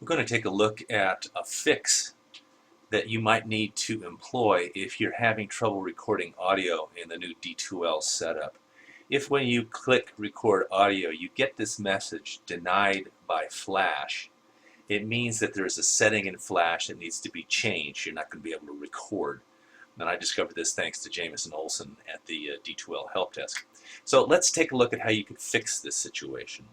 We're going to take a look at a fix that you might need to employ if you're having trouble recording audio in the new D2L setup. If when you click record audio you get this message denied by flash, it means that there's a setting in flash that needs to be changed. You're not going to be able to record. And I discovered this thanks to Jamison Olson at the D2L help desk. So let's take a look at how you can fix this situation.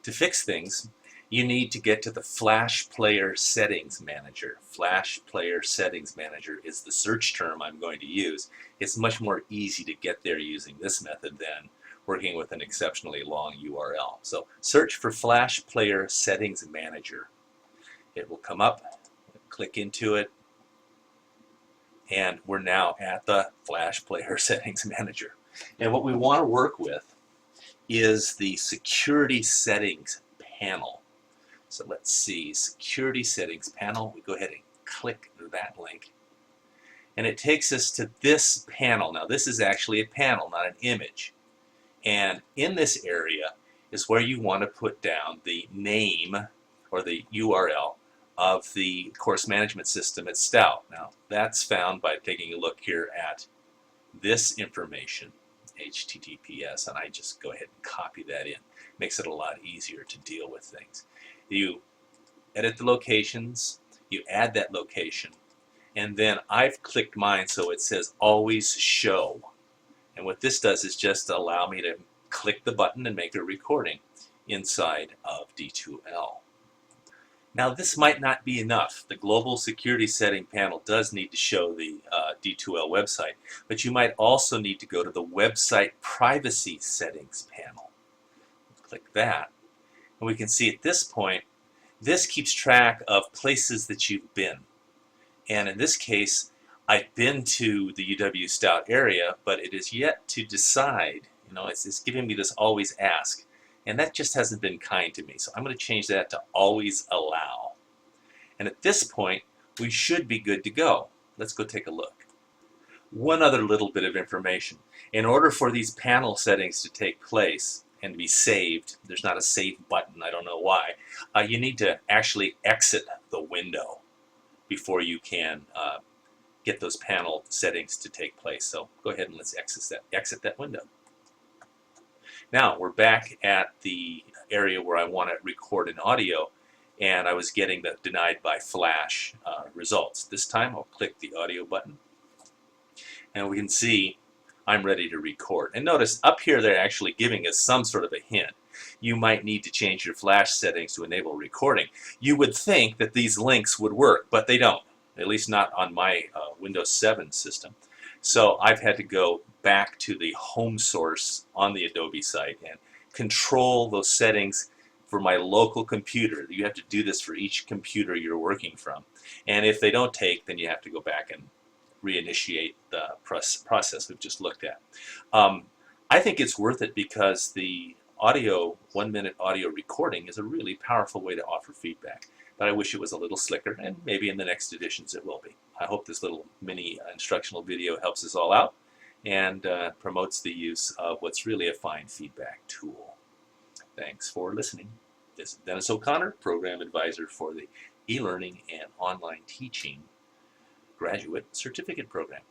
To fix things, you need to get to the Flash Player Settings Manager. Flash Player Settings Manager is the search term I'm going to use. It's much more easy to get there using this method than working with an exceptionally long URL. So search for Flash Player Settings Manager. It will come up, click into it, and we're now at the Flash Player Settings Manager. And what we want to work with is the Security Settings panel. So let's see, Security Settings panel. We go ahead and click that link. And it takes us to this panel. Now this is actually a panel, not an image. And in this area is where you want to put down the name or the URL of the course management system at Stout. Now that's found by taking a look here at this information, HTTPS, and I just go ahead and copy that in. Makes it a lot easier to deal with things. You edit the locations, you add that location, and then I've clicked mine so it says always show. And what this does is just allow me to click the button and make a recording inside of D2L. Now this might not be enough. The Global Security Setting panel does need to show the D2L website, but you might also need to go to the Website Privacy Settings panel. Click that, and we can see at this point, this keeps track of places that you've been. And in this case, I've been to the UW-Stout area, but it is yet to decide. It's giving me this always ask. And that just hasn't been kind to me. So I'm going to change that to always allow. And at this point, we should be good to go. Let's go take a look. One other little bit of information. In order for these panel settings to take place and to be saved, there's not a save button, I don't know why, you need to actually exit the window before you can get those panel settings to take place. So go ahead and let's exit that window. Now we're back at the area where I want to record an audio, and I was getting the denied by flash results. This time I'll click the audio button, and we can see I'm ready to record. And notice up here they're actually giving us some sort of a hint. You might need to change your flash settings to enable recording. You would think that these links would work, but they don't, at least not on my Windows 7 system. So I've had to go back to the home source on the Adobe site and control those settings for my local computer. You have to do this for each computer you're working from. And if they don't take, then you have to go back and reinitiate the process we've just looked at. I think it's worth it because the audio, 1-minute audio recording is a really powerful way to offer feedback. But I wish it was a little slicker, and maybe in the next editions it will be. I hope this little mini instructional video helps us all out and promotes the use of what's really a fine feedback tool. Thanks for listening. This is Dennis O'Connor, Program Advisor for the E-Learning and Online Teaching Graduate Certificate Program.